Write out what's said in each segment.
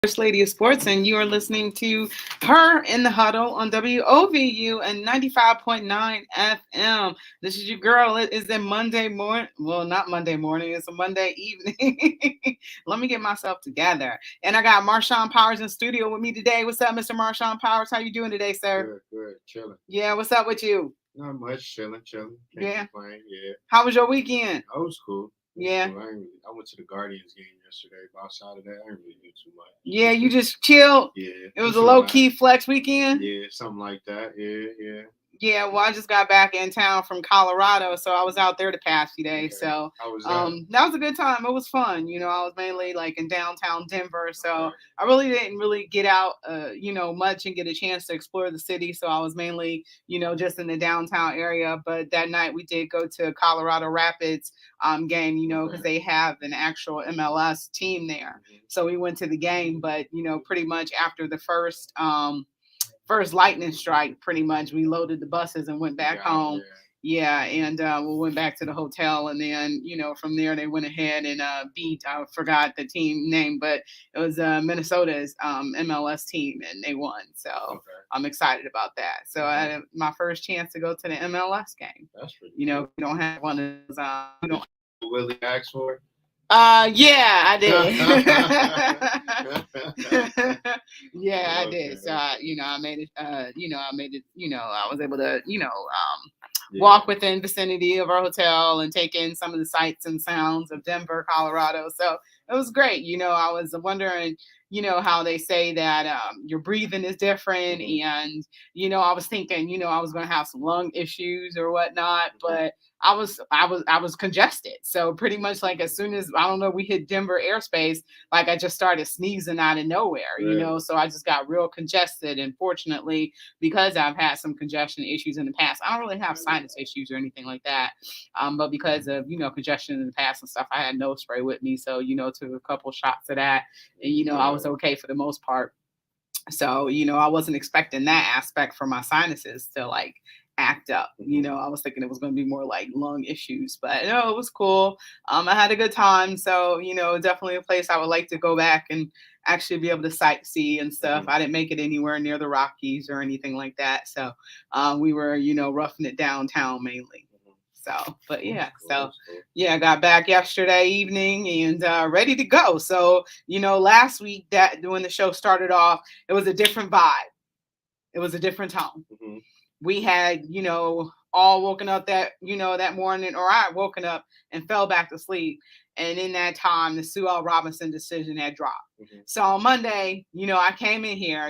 First Lady of Sports, and you are listening to her in the huddle on WOVU and 95.9 FM. This is your girl. It is a Monday morning. Well, not Monday morning. It's a Monday evening. Let me get myself together. And I got Marshawn Powers in studio with me today. What's up, Mr. Marshawn Powers? How you doing today, sir? Good, chilling. Yeah, what's up with you? Not much, chilling. Can't Yeah. complain. Yeah. How was your weekend? I was cool. Yeah. Cool. I went to the Guardians game yesterday, but outside of that, I didn't really do too much. Yeah, you just chilled? Yeah. It was a low-key flex weekend? Yeah, something like that. Yeah. Yeah, well, I just got back in town from Colorado, so I was out there the past few days. Okay. So How was that? That was a good time. It was fun. I was mainly like in downtown Denver, so Okay. I really didn't really get out, much and get a chance to explore the city. So I was mainly, just in the downtown area. But that night we did go to Colorado Rapids game, because they have an actual MLS team there. Mm-hmm. So we went to the game, but pretty much after the first lightning strike, pretty much we loaded the buses and went back home. Yeah, and we went back to the hotel, and then from there they went ahead and beat, I forgot the team name, but it was Minnesota's MLS team, and they won. So I'm excited about that. So I had my first chance to go to the MLS game. That's pretty. We don't have one of those. We don't. Willie asked for it. Yeah, I did. Yeah, I did. So, I made it, I was able to, walk within vicinity of our hotel and take in some of the sights and sounds of Denver, Colorado. So it was great. I was wondering, how they say that your breathing is different. And, I was thinking, I was going to have some lung issues or whatnot, but I was congested. So pretty much like as soon as, I don't know, we hit Denver airspace, like I just started sneezing out of nowhere, so I just got real congested. And fortunately, because I've had some congestion issues in the past, I don't really have sinus issues or anything like that. But because of, congestion in the past and stuff, I had nose spray with me. So, took a couple shots of that and, I was okay for the most part. So, I wasn't expecting that aspect for my sinuses to like act up. I was thinking it was going to be more like lung issues, but no, it was cool. I had a good time. So, definitely a place I would like to go back and actually be able to sightsee and stuff. I didn't make it anywhere near the Rockies or anything like that. So we were, roughing it downtown mainly. So, but yeah, I got back yesterday evening and ready to go. So, last week that when the show started off, it was a different vibe. It was a different tone. We had, all woken up that morning, or I had woken up and fell back to sleep. And in that time, the Sue L. Robinson decision had dropped. So on Monday, I came in here,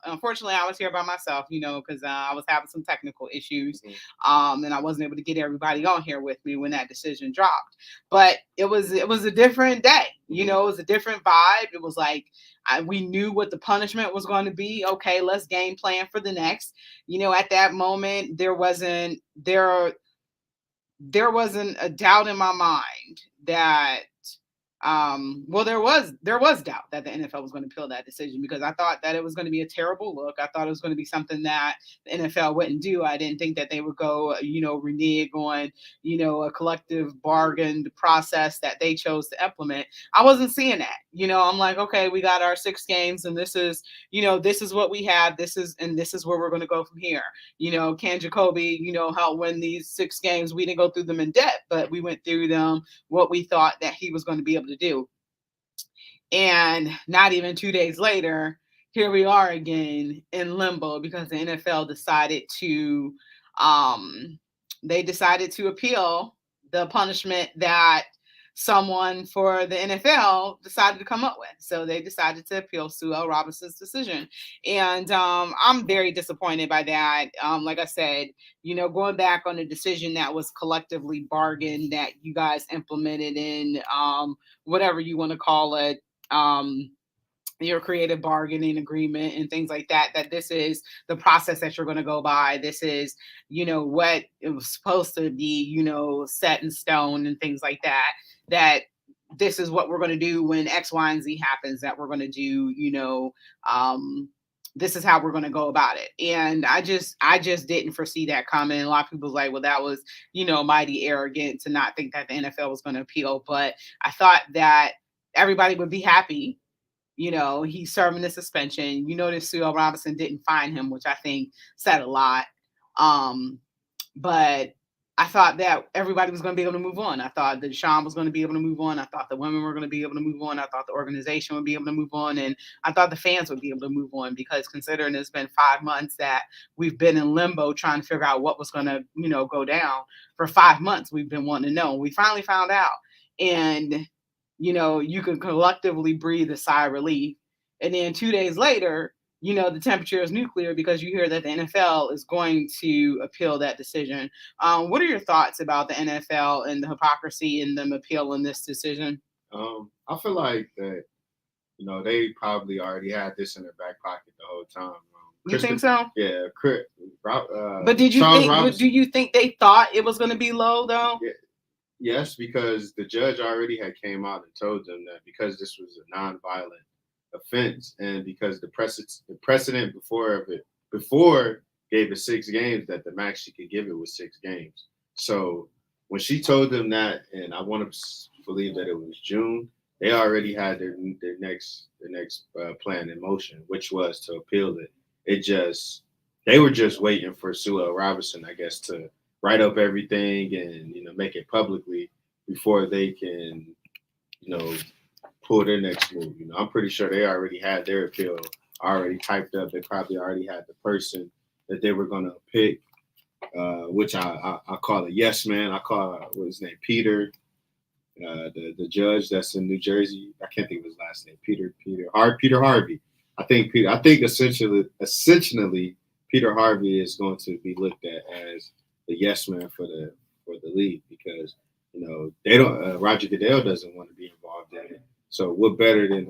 unfortunately I was here by myself, because I was having some technical issues. And I wasn't able to get everybody on here with me when that decision dropped. But it was a different day. It was a different vibe. It was like, we knew what the punishment was going to be. Okay, let's game plan for the next. At that moment, there wasn't a doubt in my mind that there was doubt that the NFL was going to appeal that decision, because I thought that it was going to be a terrible look. I thought it was going to be something that the NFL wouldn't do. I didn't think that they would go, renege on, a collective bargained process that they chose to implement. I wasn't seeing that. I'm like, okay, we got our 6 games and this is what we have. This is where we're going to go from here. Can Jacoby, help win these 6 games? We didn't go through them in depth, but we went through them, what we thought that he was going to be able to do. And not even 2 days later, here we are again in limbo, because the NFL decided to appeal the punishment that someone for the NFL decided to come up with. So they decided to appeal Sue L. Robinson's decision. And I'm very disappointed by that. Like I said, going back on a decision that was collectively bargained, that you guys implemented in whatever you want to call it, your creative bargaining agreement and things like that, that this is the process that you're going to go by. This is, what it was supposed to be, set in stone and things like that, that this is what we're going to do when X, Y, and Z happens, that we're going to do, this is how we're going to go about it. And I just didn't foresee that coming. A lot of people was like, well, that was, mighty arrogant to not think that the NFL was going to appeal. But I thought that everybody would be happy, He's serving the suspension. That Sue Robinson didn't fine him, which I think said a lot. But I thought that everybody was going to be able to move on. I thought that Deshaun was going to be able to move on. I thought the women were going to be able to move on. I thought the organization would be able to move on. And I thought the fans would be able to move on, because considering it's been 5 months that we've been in limbo trying to figure out what was going to, go down. For 5 months, we've been wanting to know. We finally found out. And, you can collectively breathe a sigh of relief. And then 2 days later, the temperature is nuclear, because you hear that the NFL is going to appeal that decision. What are your thoughts about the NFL and the hypocrisy in them appealing this decision? I feel like that, they probably already had this in their back pocket the whole time. You think so? Yeah. But do you think they thought it was going to be low, though? Yeah. Yes, because the judge already had came out and told them that because this was a nonviolent offense, and because the precedent before gave it 6 games, that the max she could give it was 6 games. So when she told them that, and I want to believe that it was June, they already had their next plan in motion, which was to appeal it. They were just waiting for Sue Robinson, I guess, to write up everything and make it publicly before they can pull their next move. I'm pretty sure they already had their appeal already typed up. They probably already had the person that they were going to pick, which I call a yes man. I call what's his name, Peter, the judge that's in New Jersey. I can't think of his last name. Peter Harvey. I think essentially Peter Harvey is going to be looked at as the yes man for the league, because they don't. Roger Goodell doesn't want to be involved in it. So what better than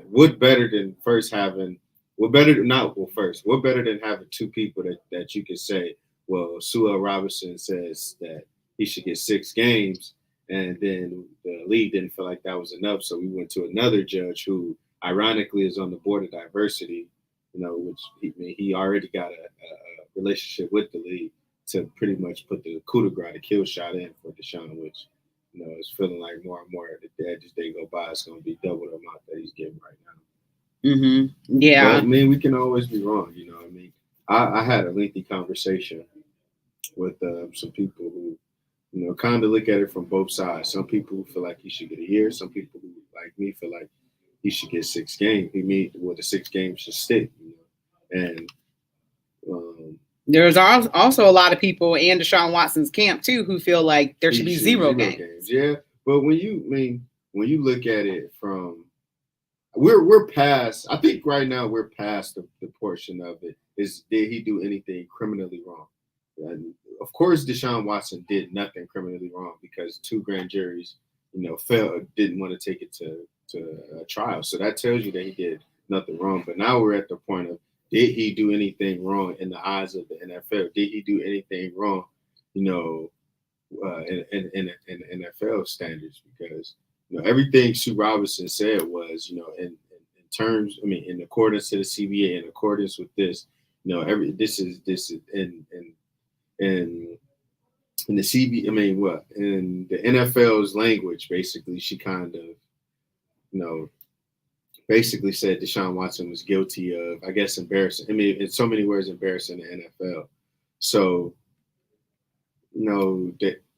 having 2 people that you can say, well, Sue Robinson says that he should get 6 games, and then the league didn't feel like that was enough, so we went to another judge who ironically is on the board of diversity, which he already got a relationship with the league to pretty much put the coup de grace, the kill shot in for Deshaun, which it's feeling like more and more as they go by, it's going to be double the amount that he's getting right now. Mm-hmm. Yeah. But, we can always be wrong. I had a lengthy conversation with some people who, kind of look at it from both sides. Some people feel like he should get a year. Some people who, like me, feel like he should get 6 games. The 6 games should stick. And there's also a lot of people in Deshaun Watson's camp too who feel like there should be 0 games. Yeah, but when you look at it from, we're past. I think right now we're past the portion of it. Did he do anything criminally wrong? And of course, Deshaun Watson did nothing criminally wrong, because 2 grand juries, didn't want to take it to trial. So that tells you that he did nothing wrong. But now we're at the point of, did he do anything wrong in the eyes of the NFL? Did he do anything wrong, in NFL standards? Because everything Sue Robinson said was, in terms, in accordance to the CBA, in accordance with this, this is in the CB. In the NFL's language, basically, she kind of, basically said Deshaun Watson was guilty of, I guess, embarrassing. In so many words, embarrassing the NFL. So,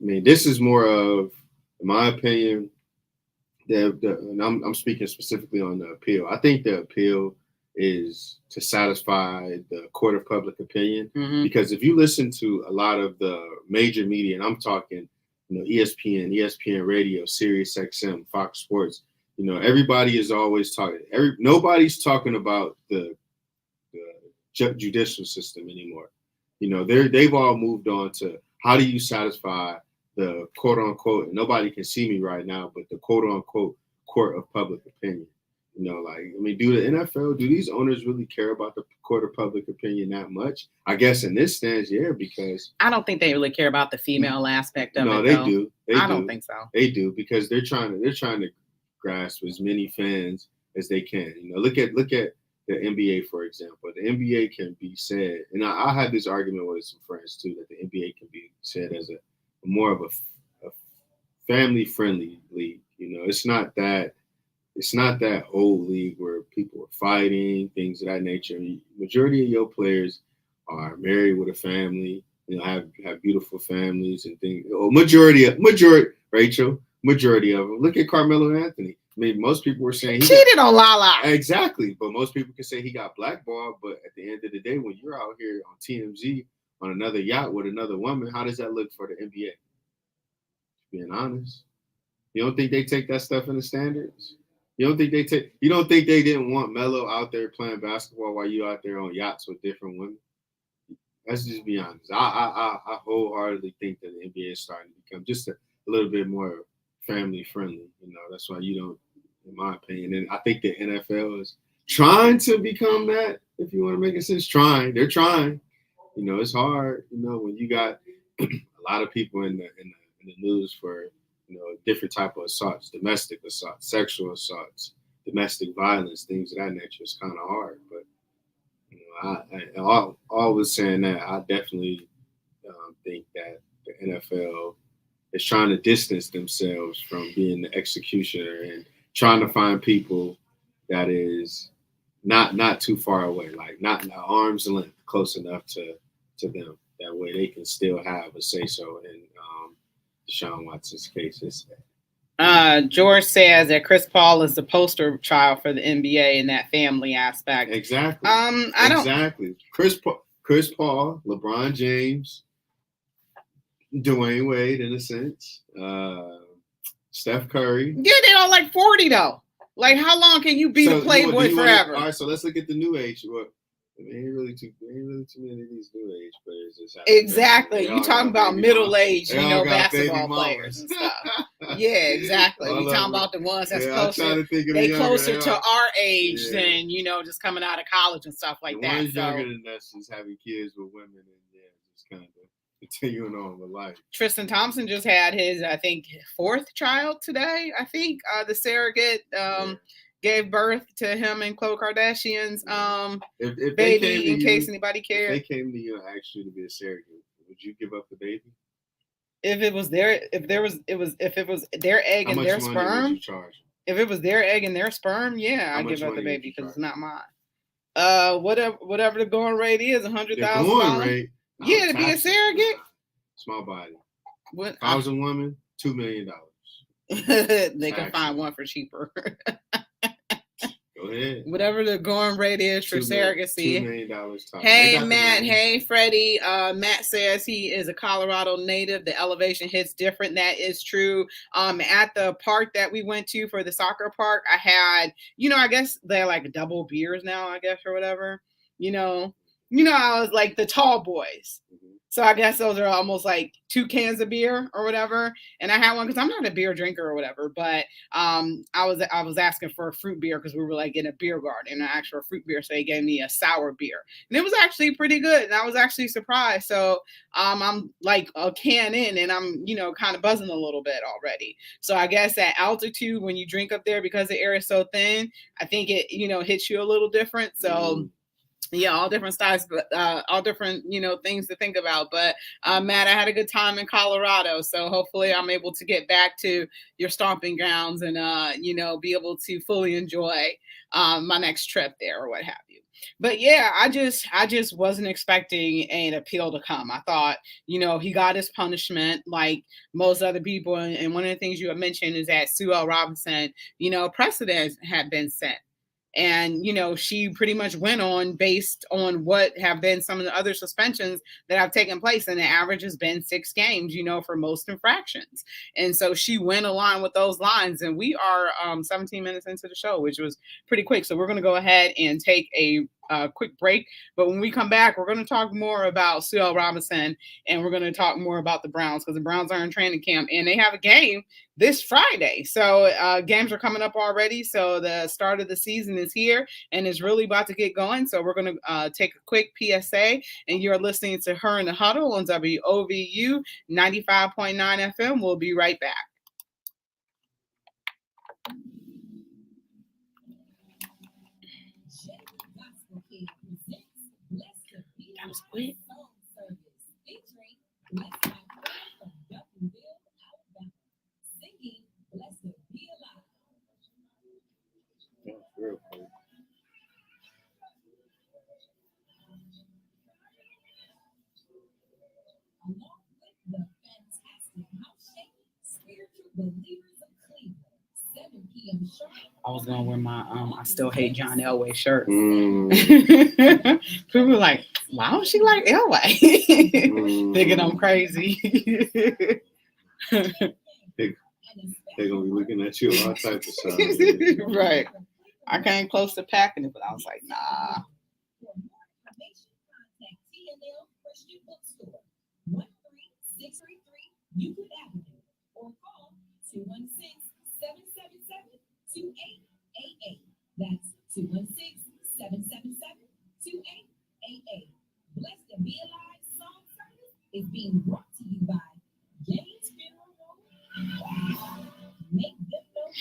this is more of, in my opinion, and I'm speaking specifically on the appeal. I think the appeal is to satisfy the court of public opinion, because if you listen to a lot of the major media, and I'm talking, ESPN Radio, Sirius XM, Fox Sports, everybody is always talking. Nobody's talking about the judicial system anymore. They've all moved on to, how do you satisfy the quote unquote, and nobody can see me right now, but the quote unquote court of public opinion. Do the NFL, do these owners really care about the court of public opinion that much? I guess in this stance, yeah, because I don't think they really care about the female aspect of it. No, they do. I don't think so. They do, because they're trying to grasp as many fans as they can. Look at the NBA, for example. The NBA can be said, and I had this argument with some friends too, that the NBA can be said as a more of a family-friendly league. It's not that it's not that old league where people are fighting, things of that nature. Majority of your players are married with a family, have beautiful families and things. Majority, Rachel, majority of them. Look at Carmelo Anthony. I mean, most people were saying he cheated on Lala. Exactly, but most people can say he got blackballed. But at the end of the day, when you're out here on TMZ on another yacht with another woman, how does that look for the NBA? Being honest, you don't think they take that stuff in the standards? You don't think they take? You don't think they didn't want Melo out there playing basketball while you out there on yachts with different women? Let's just be honest. I wholeheartedly think that the NBA is starting to become just a little bit more family friendly. That's why you don't, in my opinion. And I think the NFL is trying to become that. If you want to make it sense, they're trying. It's hard. When you got a lot of people in the news for different type of assaults, domestic assaults, sexual assaults, domestic violence, things of that nature. It's kind of hard, but I always saying that I definitely think that the NFL is trying to distance themselves from being the executioner and trying to find people that is not too far away, like not arm's length, close enough to them. That way they can still have a say so in Deshaun Watson's case. George says that Chris Paul is the poster child for the NBA in that family aspect. Exactly. Exactly. Chris Paul, LeBron James, Dwayne Wade, in a sense, Steph Curry. Yeah, they're all like 40 though. Like, how long can you be the Playboy forever? All right, so let's look at the new age. Ain't really too many of these new age players. Exactly. You talking about middle age, basketball players and stuff. Yeah, exactly. You talking about the ones that's closer to our age than just coming out of college and stuff like that. Ones younger than us is having kids with women and just kind of continuing on with life. Tristan Thompson just had his, I think, 4th child today. I think the surrogate gave birth to him and Khloe Kardashian's if baby. In case anybody cared, if they came to you and asked you to be a surrogate, would you give up the baby? If it was their egg and their sperm. If it was their egg and their sperm, yeah, I'd give up the baby because it's not mine. Whatever the going rate is, $100,000. Yeah, to be a surrogate. Small body. What? If I was a woman, $2 million. They can find one for cheaper. Go ahead. Whatever the going rate is for surrogacy. $2 million top. Hey, Matt. Hey, Freddie. Matt says he is a Colorado native. The elevation hits different. That is true. At the park that we went to for the soccer park, I had, I guess they're like double beers now, I guess, or whatever. I was like the tall boys. So I guess those are almost like 2 cans of beer or whatever. And I had one because I'm not a beer drinker or whatever. But I was asking for a fruit beer because we were like in a beer garden, an actual fruit beer. So they gave me a sour beer. And it was actually pretty good. And I was actually surprised. So I'm like a can in and I'm, kind of buzzing a little bit already. So I guess at altitude, when you drink up there, because the air is so thin, I think it, hits you a little different. So yeah, all different styles, all different, things to think about. But Matt, I had a good time in Colorado. So hopefully I'm able to get back to your stomping grounds and, be able to fully enjoy my next trip there or what have you. But yeah, I just wasn't expecting an appeal to come. I thought, he got his punishment like most other people. And one of the things you had mentioned is that Sue L. Robinson, precedents had been set. And, she pretty much went on based on what have been some of the other suspensions that have taken place. And the average has been 6 games, for most infractions. And so she went along with those lines. And we are 17 minutes into the show, which was pretty quick. So we're going to go ahead and take a quick break. But when we come back, we're going to talk more about Sue L. Robinson and we're going to talk more about the Browns because the Browns are in training camp and they have a game this Friday. So games are coming up already. So the start of the season is here and it's really about to get going. So we're going to take a quick PSA and you're listening to Her in the Huddle on WOVU 95.9 FM. We'll be right back. That was quick. I was gonna wear my I still hate John Elway shirt. Mm. People were like, why don't she like Elway? Thinking I'm crazy. They're gonna be looking at you all types of stuff. Right. I came close to packing it, but I was like, nah. That's 216-777-2888. Blessed to Be Alive song service is being brought to you by James Funeral Home. Make them know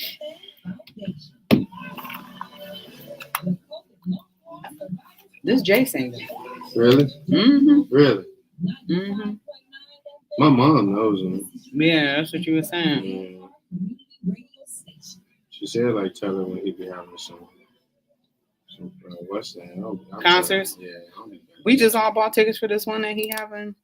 the foundation. This Jay singing. Really? Mm-hmm. Really? Mm-hmm. My mom knows him. Yeah, that's what you were saying. Yeah. She said, like, tell her when he be having some what's that? Concerts? Yeah. We just all bought tickets for this one that he having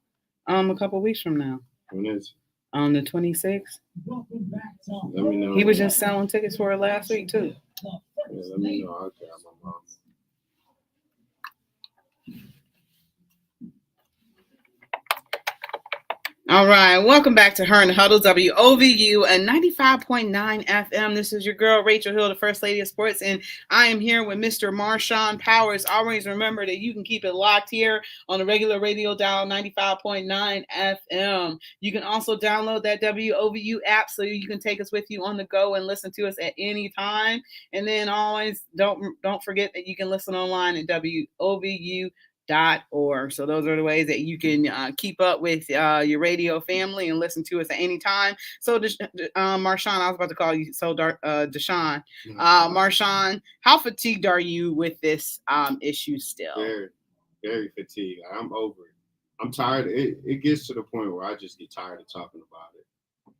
a couple weeks from now. When is? On the 26th. Let me know. He was just selling tickets for it last week too. Yeah, let me know. I'll grab my mom. All right, welcome back to Her and Huddle, WOVU and 95.9 FM. This is your girl, Rachel Hill, the First Lady of Sports, and I am here with Mr. Marshawn Powers. Always remember that you can keep it locked here on the regular radio dial, 95.9 FM. You can also download that WOVU app so you can take us with you on the go and listen to us at any time. And then always don't forget that you can listen online at WOVU.org. So those are the ways that you can keep up with your radio family and listen to us at any time. So Marshawn, I was about to call you Deshaun. Marshawn, how fatigued are you with this issue still? Very, very fatigued. I'm over it. I'm tired. It gets to the point where I just get tired of talking about it.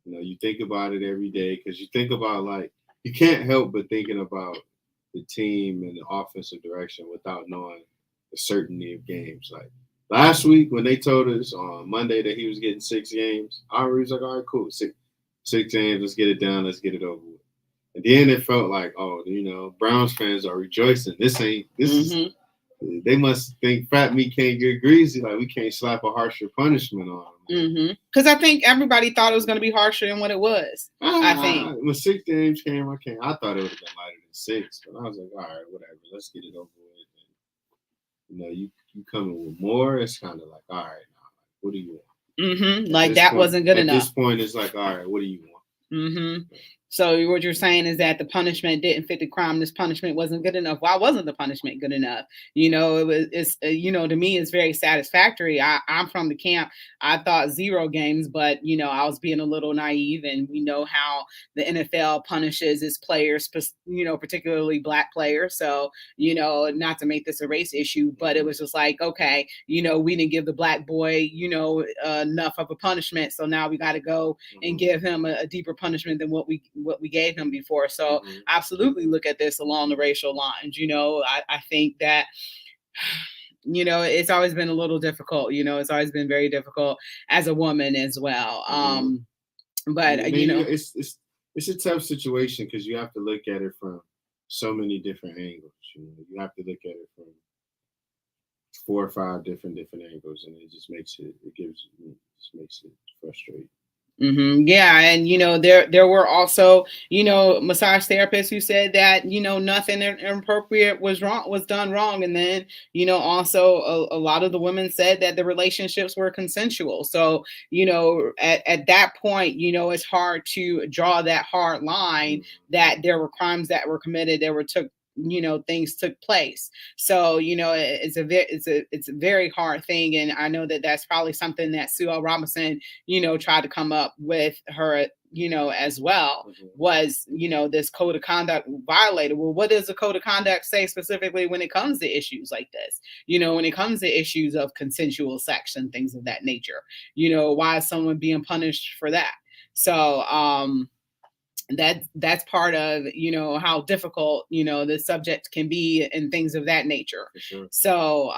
You know, you think about it every day because you think about, like, you can't help but thinking about the team and the offensive direction without knowing the certainty of games. Like last week when they told us on Monday that he was getting 6 games, I was like, all right, cool, six games, let's get it done, let's get it over with. And then it felt like, oh, you know, Browns fans are rejoicing. This is they must think fat meat can't get greasy. Like we can't slap a harsher punishment on them. Because I think everybody thought it was going to be harsher than what it was. I think when 6 games came, I thought it would have been lighter than 6, but I was like, all right, whatever, let's get it over with. You know, you coming with more, it's kind of like, all right, now, what do you want? Like that point, wasn't good enough. At this point, it's like, all right, what do you want? So what you're saying is that the punishment didn't fit the crime. This punishment wasn't good enough. Why wasn't the punishment good enough? You know, to me, it's very satisfactory. I'm from the camp. I thought 0 games, but, you know, I was being a little naive, and we know how the NFL punishes its players, you know, particularly black players. So, you know, not to make this a race issue, but it was just like, okay, you know, we didn't give the black boy, you know, enough of a punishment. So now we got to go and give him a deeper punishment than what we gave him before. So absolutely look at this along the racial lines. You know, I think that, you know, it's always been a little difficult. You know, it's always been very difficult as a woman as well. But, I mean, you know, it's a tough situation because you have to look at it from so many different angles. You know, you have to look at it from 4 or 5 different angles, and it just makes it frustrating. Yeah, and you know, there were also, you know, massage therapists who said that, you know, nothing inappropriate was done wrong, and then, you know, also a lot of the women said that the relationships were consensual. So, you know, at that point, you know, it's hard to draw that hard line that there were crimes that were committed, things took place. So, you know, it's a very hard thing. And I know that that's probably something that Sue L. Robinson, you know, tried to come up with her, you know, as well, was, you know, this code of conduct violated. Well, what does the code of conduct say specifically when it comes to issues like this? You know, when it comes to issues of consensual sex and things of that nature, you know, why is someone being punished for that? So, that's part of, you know, how difficult, you know, the subject can be and things of that nature. For sure. So,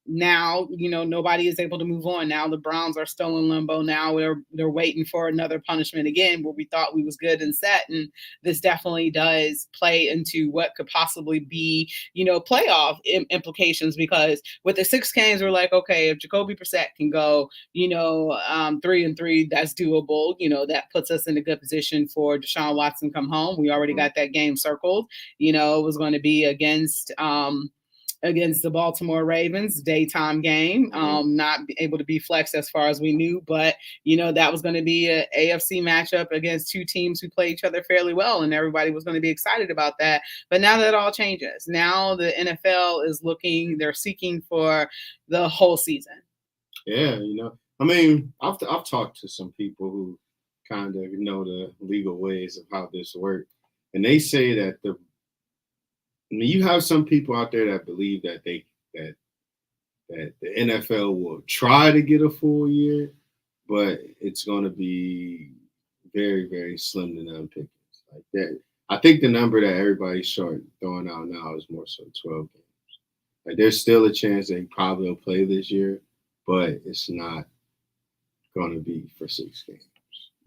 now, nobody is able to move on. Now the Browns are still in limbo. Now they're waiting for another punishment again, where we thought we was good and set. And this definitely does play into what could possibly be, playoff implications, because with the 6 games, we're like, okay, if Jacoby Brissett can go, 3-3, that's doable. That puts us in a good position for Deshaun Watson come home. We already got that game circled. It was going to be against the Baltimore Ravens, daytime game, not able to be flexed as far as we knew, but that was going to be an AFC matchup against 2 teams who play each other fairly well, and everybody was going to be excited about that. But now that all changes. Now the NFL is they're seeking for the whole season. Yeah, I mean, I've talked to some people who kind of know the legal ways of how this works, and they say that you have some people out there that believe that that the NFL will try to get a full year, but it's going to be very, very slim to none pickings. Like that, I think the number that everybody's throwing out now is more so 12 games. Like there's still a chance that he probably will play this year, but it's not going to be for 6 games.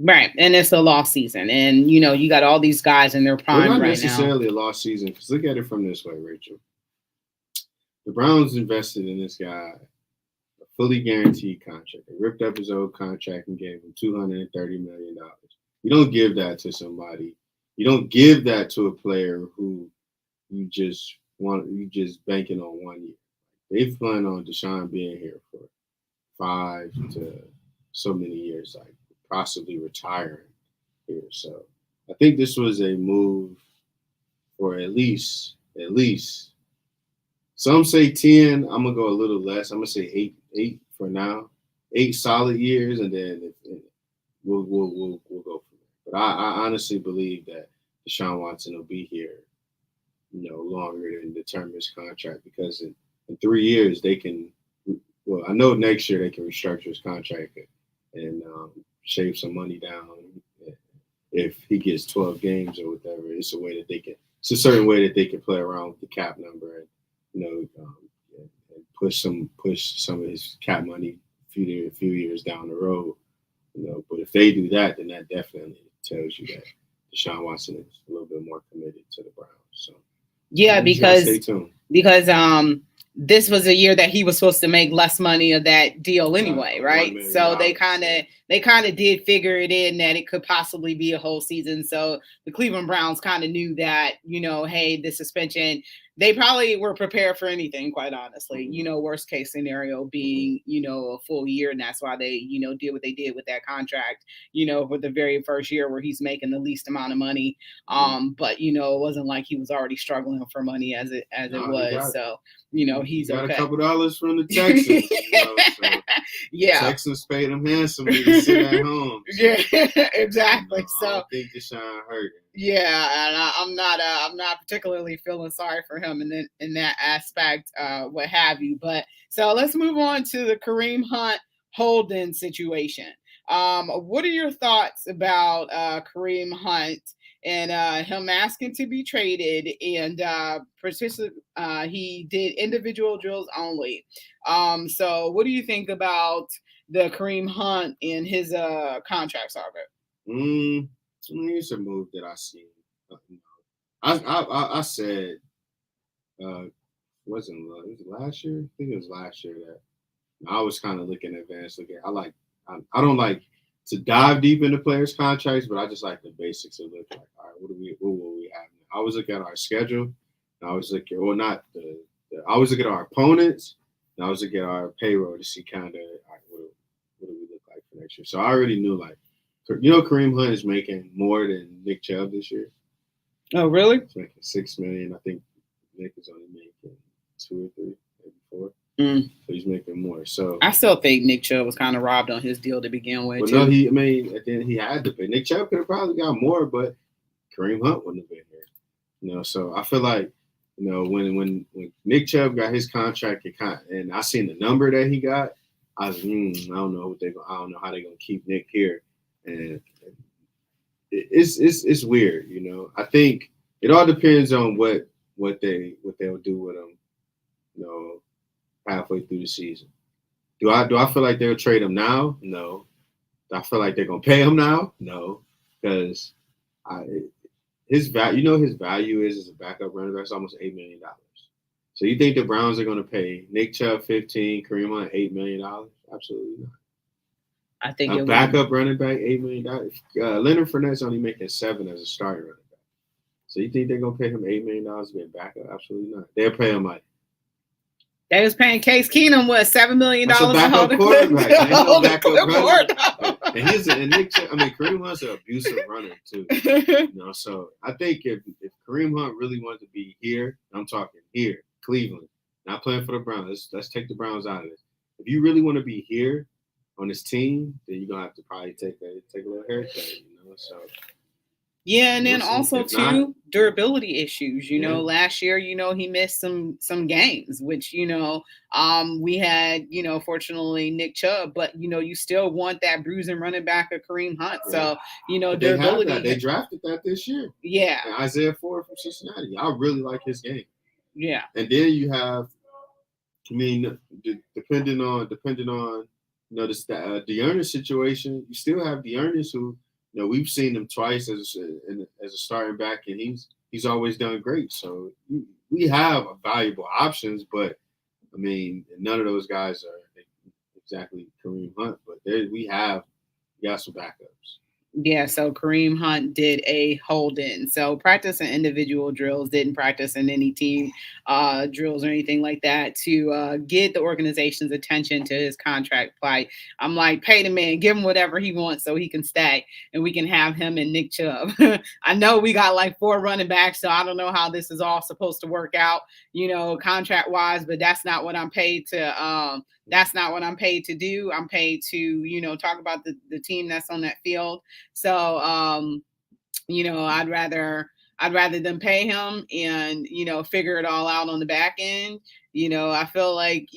Right, and it's a lost season, and you got all these guys in their prime not right now. Not necessarily a lost season, because look at it from this way, Rachel. The Browns invested in this guy a fully guaranteed contract. They ripped up his old contract and gave him $230 million. You don't give that to somebody. You don't give that to a player who you just banking on 1 year. They plan on Deshaun being here for 5 to so many years, like possibly retiring here. So I think this was a move for at least some say 10. I'm gonna go a little less. I'm gonna say 8 for now. 8 solid years, and then we'll go from there. But I honestly believe that Deshaun Watson will be here, longer than the term of his contract, because in 3 years they can. Well, I know next year they can restructure his contract and shave some money down if he gets 12 games or whatever. It's a certain way that they can play around with the cap number and push some of his cap money a few years down the road. But if they do that, then that definitely tells you that Deshaun Watson is a little bit more committed to the Browns. So yeah, because stay tuned. This was a year that he was supposed to make less money of that deal anyway, right? So they kind of did figure it in that it could possibly be a whole season. So the Cleveland Browns kind of knew that, hey, the suspension, they probably were prepared for anything, quite honestly. Worst case scenario being, a full year. And that's why they, did what they did with that contract, for the very first year where he's making the least amount of money. But, it wasn't like he was already struggling for money as it was. So, he's got okay. a couple dollars from the Texans. So yeah. Texans paid him handsomely to sit at home. So, yeah, exactly. I don't think Deshaun hurt him. Yeah, and I'm not particularly feeling sorry for him in that aspect, what have you. But so let's move on to the Kareem Hunt Holden situation. What are your thoughts about Kareem Hunt and him asking to be traded, and he did individual drills only. So what do you think about the Kareem Hunt and his contract saga? It's a move that I seen. I said, was it last year? I think it was last year that I was kind of looking advanced. I don't like to dive deep into players' contracts, but I just like the basics of look like, all right, what will we have now? I always look at our schedule, and I always look at, I always look at our opponents, and I always look at our payroll to see kind of, all right, what do we look like for next year? So I already knew, Kareem Hunt is making more than Nick Chubb this year. Oh, really? He's making $6 million. I think Nick is only making 2 or 3, maybe 4. So he's making more. So I still think Nick Chubb was kind of robbed on his deal to begin with. Well, no, then he had to pay. Nick Chubb could have probably got more, but Kareem Hunt wouldn't have been here. So I feel like, when Nick Chubb got his contract, and I seen the number that he got, I was, I don't know how they're gonna keep Nick here, and it's weird, I think it all depends on what they'll do with him, halfway through the season. Do I feel like they'll trade him now? No. Do I feel like they're gonna pay him now? No, because his value, his value is as a backup running back, it's almost $8 million. So you think the Browns are gonna pay Nick Chubb 15, Kareem Hunt $8 million? Absolutely not. I think a backup running back $8 million. Leonard Fournette's only making $7 million as a starting running back. So you think they're gonna pay him $8 million to be a backup? Absolutely not. They'll pay him like. They was paying Case Keenum $7 million. That's a backup quarterback. Ain't no backup runner. And Nick Chubb, Kareem Hunt's an abusive runner too. So I think if Kareem Hunt really wanted to be here, I'm talking here, Cleveland, not playing for the Browns. Let's take the Browns out of it. If you really want to be here on this team, then you're gonna have to probably take a little haircut. So. Yeah, and then also too, durability issues. Last year, he missed some games, which we had. Fortunately, Nick Chubb, but you still want that bruising running back of Kareem Hunt. So durability. They drafted that this year. Yeah, and Isaiah Ford from Cincinnati. I really like his game. Yeah, and then you have, depending on this Dearness situation, you still have Dearness who. We've seen him twice as a starting back, and he's always done great. So we have valuable options, but none of those guys are exactly Kareem Hunt. But we got some backups. Yeah, so Kareem Hunt did a hold-in. So practice in individual drills, didn't practice in any team drills or anything like that to get the organization's attention to his contract plight. I'm like, pay the man, give him whatever he wants so he can stay, and we can have him and Nick Chubb. I know we got like 4 running backs, so I don't know how this is all supposed to work out, contract-wise, but that's not what I'm paid to That's not what I'm paid to do. I'm paid to, talk about the team that's on that field. So, I'd rather them pay him and, figure it all out on the back end. I feel like,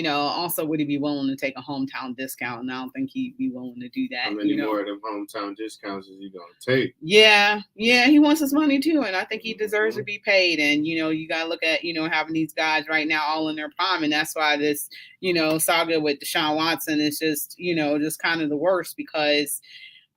also would he be willing to take a hometown discount? And I don't think he'd be willing to do that. How many more of them hometown discounts is he going to take? Yeah, he wants his money too. And I think he deserves to be paid. And, you got to look at, having these guys right now all in their prime. And that's why this, saga with Deshaun Watson is just, just kind of the worst because,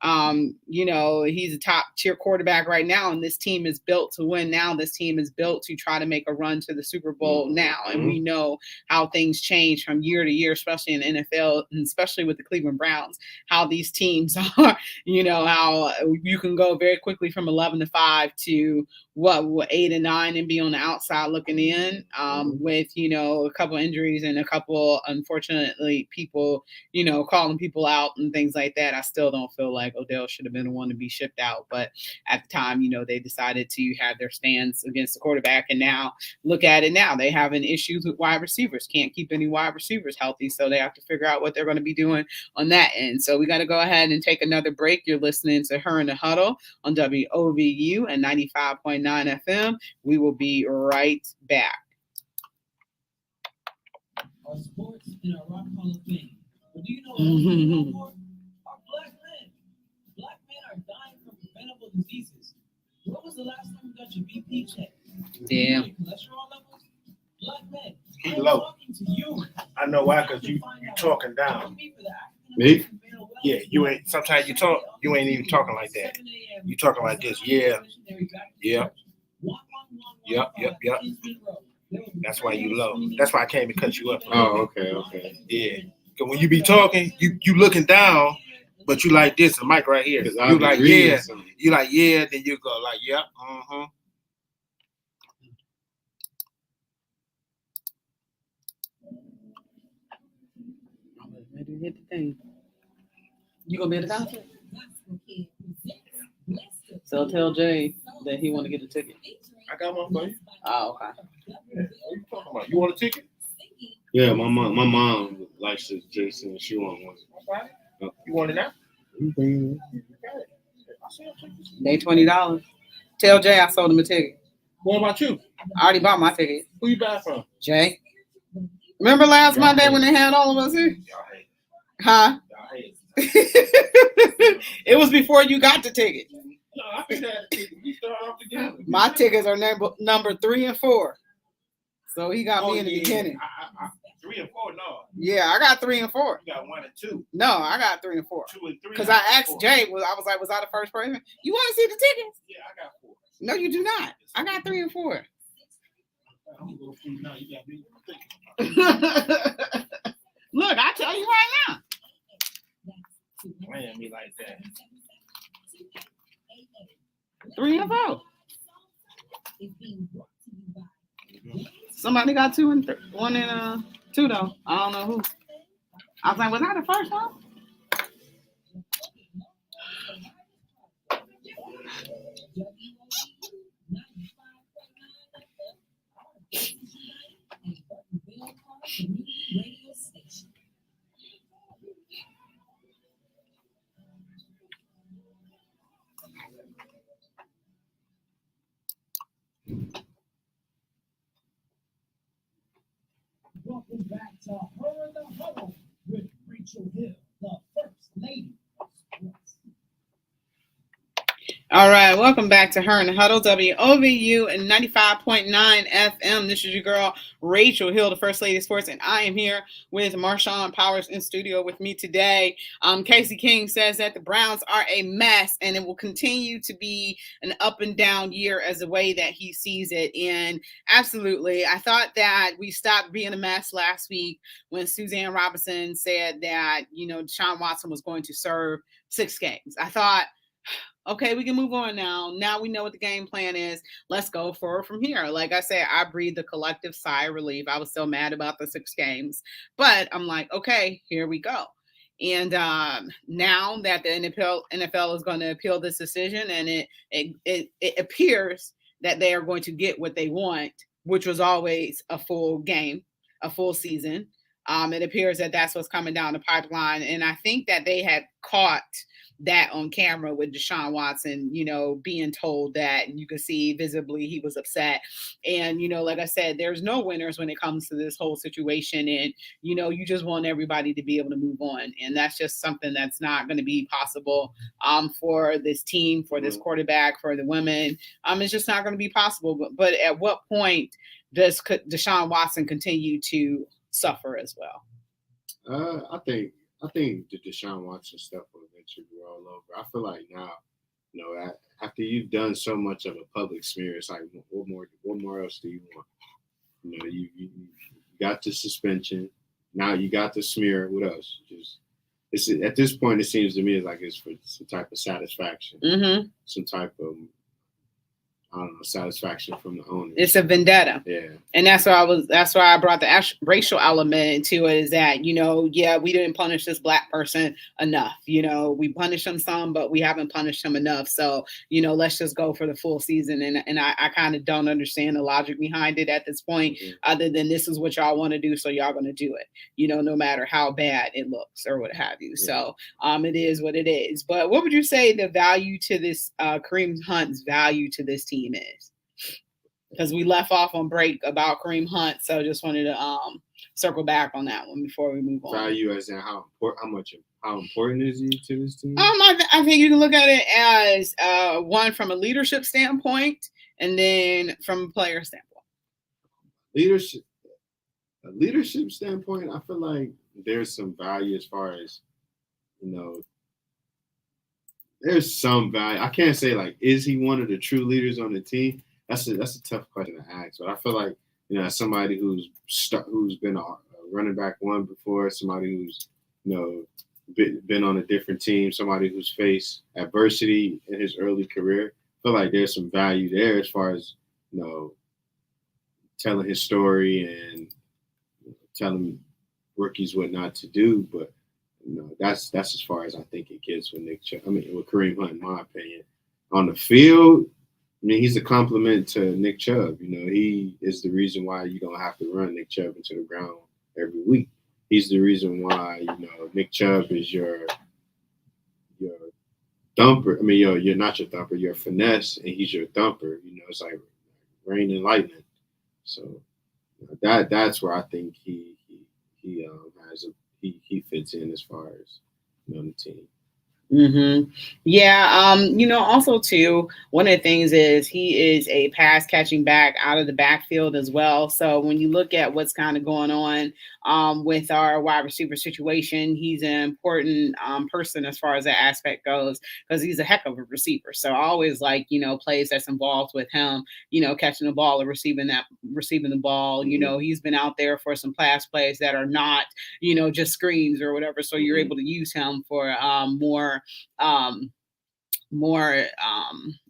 he's a top tier quarterback right now, and this team is built to win now. This team is built to try to make a run to the Super Bowl now. And we know how things change from year to year, especially in the NFL, and especially with the Cleveland Browns, how these teams are, how you can go very quickly from 11-5 to 8-9 and be on the outside looking in, with, a couple injuries and a couple, unfortunately, people, calling people out and things like that. I still don't feel like Odell should have been the one to be shipped out. But at the time, they decided to have their stance against the quarterback. And now look at it now. They having issues with wide receivers. Can't keep any wide receivers healthy. So they have to figure out what they're going to be doing on that end. So we got to go ahead and take another break. You're listening to Her in the Huddle on WOVU and 95.9 FM. We will be right back. Our sports in our Rock Hall of Fame. But do you know what more? Our black men. Black men are dying from preventable diseases. When was the last time you got your BP checked? Damn. Your cholesterol levels? Black men. He low. Talking to you. I know why, because you talking down. Me? Yeah, you ain't. Sometimes you ain't even talking like that. You talking like this. Yeah. Yep. That's why you low. That's why I came to cut you up. Oh, okay. Yeah. Because when you be talking, you looking down, but you like this, the mic right here. You like, yeah. You like, yeah, then you go like, yeah, Hit the thing. You gonna be at the concert? So tell Jay that he want to get a ticket. I got one for you. Oh, okay. What you talking about? You want a ticket? Yeah, my mom likes this Jason. She want one. You want it now? They $20. Tell Jay I sold him a ticket. What about you? I already bought my ticket. Who you buy from? Jay. Remember last Monday when they had all of us here? Huh? It was before you got the ticket. No, I think that we start off together. My tickets are number 3 and 4. So he got me in the beginning. I 3 and 4, no. Yeah, I got 3 and 4. You got 1 and 2. No, I got 3 and 4. 2 and 3. Because I asked Jay, I was like, was I the first person? You want to see the tickets? Yeah, I got 4. No, you do not. I got 3 and 4. I'm gonna go free now. You got me. Look, I tell you right now. Playing me like that. 3 and 4. Somebody got 2 and 1 and 2 though. I don't know who. I was like, was I the first one? Welcome back to Her the Huddle with Rachel Hill, the First Lady of Sports. All right, welcome back to Her in the Huddle, WOVU and 95.9 FM. This is your girl, Rachel Hill, the First Lady of Sports, and I am here with Marshawn Powers in studio with me today. Casey King says that the Browns are a mess, and it will continue to be an up and down year as the way that he sees it. And absolutely, I thought that we stopped being a mess last week when Suzanne Robinson said that, Deshaun Watson was going to serve 6 games. I thought, okay, we can move on now. Now we know what the game plan is. Let's go forward from here. Like I said, I breathed a collective sigh of relief. I was so mad about the 6 games. But I'm like, okay, here we go. And now that the NFL is going to appeal this decision, and it appears that they are going to get what they want, which was always a full game, a full season. It appears that that's what's coming down the pipeline. And I think that they had caught that on camera with Deshaun Watson, being told that, and you can see visibly he was upset. And, like I said, there's no winners when it comes to this whole situation. And, you just want everybody to be able to move on. And that's just something that's not going to be possible for this team, for this quarterback, for the women. It's just not going to be possible. But at what point does Deshaun Watson continue to suffer as well? I think the Deshaun Watson stuff will eventually be all over. I feel like now, after you've done so much of a public smear, it's like, what more else do you want? You got the suspension. Now you got the smear. What else? It's at this point, it seems to me like it's for some type of satisfaction, some type of satisfaction from the owner. It's a vendetta. Yeah. And that's why I brought the racial element into it, is that, we didn't punish this Black person enough. We punished him some, but we haven't punished him enough. So, let's just go for the full season. And I kind of don't understand the logic behind it at this point, other than this is what y'all want to do, so y'all going to do it, no matter how bad it looks or what have you. Yeah. So it is what it is. But what would you say the value to this, Kareem Hunt's value to this team is? Because we left off on break about Kareem Hunt, so just wanted to circle back on that one before we move on. Value as in how important is he to this team? I think you can look at it as one from a leadership standpoint, and then from a player standpoint. Leadership standpoint, I feel like there's some value as far as, there's some value. I can't say like, is he one of the true leaders on the team? That's a tough question to ask. But I feel like, as somebody who's been a running back one before, somebody who's, been on a different team, somebody who's faced adversity in his early career, I feel like there's some value there as far as, telling his story and telling rookies what not to do. But that's as far as I think it gets with with Kareem Hunt, in my opinion. On the field, he's a compliment to Nick Chubb. He is the reason why you don't have to run Nick Chubb into the ground every week. He's the reason why, Nick Chubb is your thumper. You're not your thumper, you're finesse, and he's your thumper. It's like rain and lightning. So that's where I think he fits in as far as the team. Mm-hmm. Yeah. Also too, one of the things is he is a pass catching back out of the backfield as well. So when you look at what's kind of going on with our wide receiver situation, he's an important person as far as that aspect goes because he's a heck of a receiver. So I always like, plays that's involved with him, catching the ball or receiving the ball. He's been out there for some pass plays that are not, just screens or whatever. So you're able to use him for um, more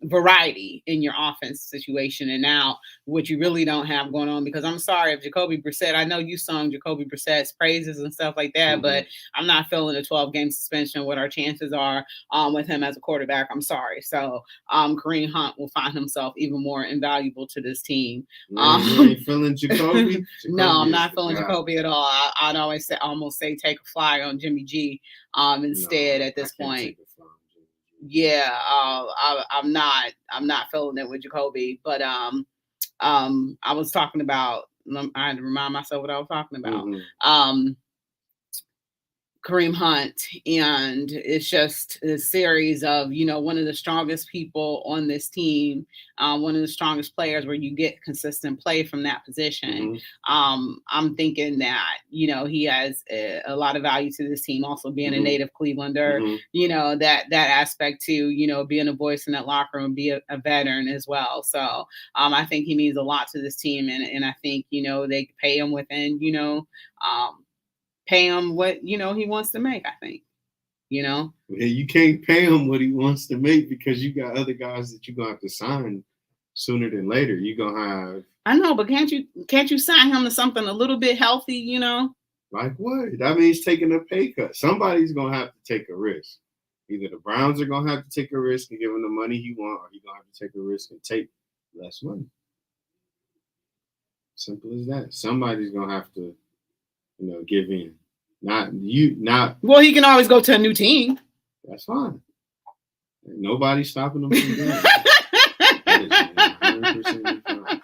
variety in your offense situation. And now what you really don't have going on, because I'm sorry if Jacoby Brissett, I know you sung Jacoby Brissett's praises and stuff like that, but I'm not feeling a 12-game suspension, what our chances are with him as a quarterback. I'm sorry. So Kareem Hunt will find himself even more invaluable to this team. You ain't feeling Jacoby? No, I'm not feeling Jacoby at all. I'd almost say take a fly on Jimmy G instead at this point. Yeah, I'm not feeling it with Jacoby, but I was talking about. I had to remind myself what I was talking about. Kareem Hunt, and it's just a series of, one of the strongest people on this team, one of the strongest players where you get consistent play from that position. I'm thinking that, he has a lot of value to this team, also being a native Clevelander, that aspect too, being a voice in that locker room, be a veteran as well. So I think he means a lot to this team, and I think, they pay him within, pay him what he wants to make. I think, Yeah, you can't pay him what he wants to make because you got other guys that you're gonna have to sign sooner than later. You're gonna have. I know, but can't you sign him to something a little bit healthy? Like what? That means taking a pay cut. Somebody's gonna have to take a risk. Either the Browns are gonna have to take a risk and give him the money he wants, or he's gonna have to take a risk and take less money. Simple as that. Somebody's gonna have to. Give in. Not. Well, he can always go to a new team. That's fine. Nobody's stopping him from doing that. 100% fine.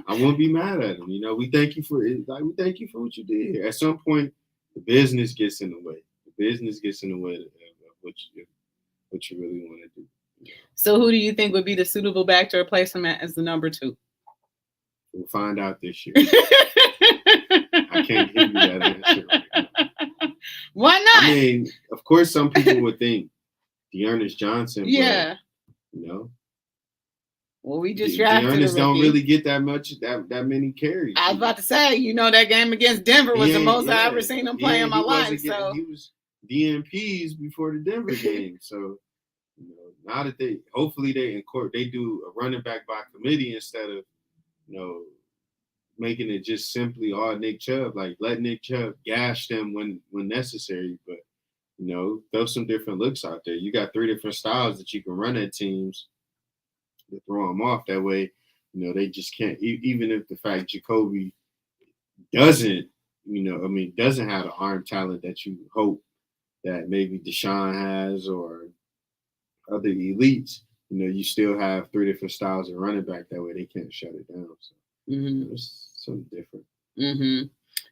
I won't be mad at him. We thank you for it. Like, we thank you for what you did here. At some point, the business gets in the way. The business gets in the way of what you really want to do. So, who do you think would be the suitable back to replace him as the number 2? We'll find out this year. I can't give you that answer right now. Why not? I mean, of course, some people would think Dearness Johnson. Yeah. But, well, we just drafted Dearness don't really get that many carries. I was about to say, that game against Denver was the most I ever seen him play in my life. So he was DNPs before the Denver game. So now that hopefully they do a running back by committee instead of making it just simply all Nick Chubb, like let Nick Chubb gash them when necessary, but throw some different looks out there. You got 3 different styles that you can run at teams to throw them off. That way, they just can't. Even if the fact Jacoby doesn't have the arm talent that you hope that maybe Deshaun has or other elites, you still have 3 different styles of running back. That way, they can't shut it down. So. It's something different.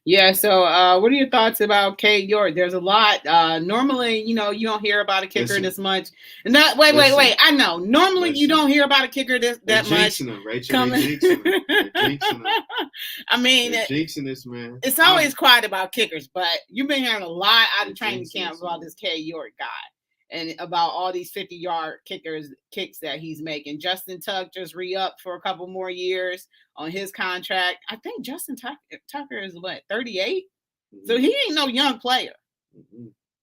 Yeah. So, what are your thoughts about Kate York? There's a lot. Normally, you don't hear about a kicker this much. And that wait. I know. Normally, you don't hear about a kicker that much. Them, Rachel. They're jinxing them. I mean, they're jinxing this, man. It's always quiet about kickers, but you've been hearing a lot out of training camp about this Kate York guy. And about all these 50-yard kicks that he's making. Justin Tuck just re-upped for a couple more years on his contract. I think Justin Tucker is 38? So he ain't no young player.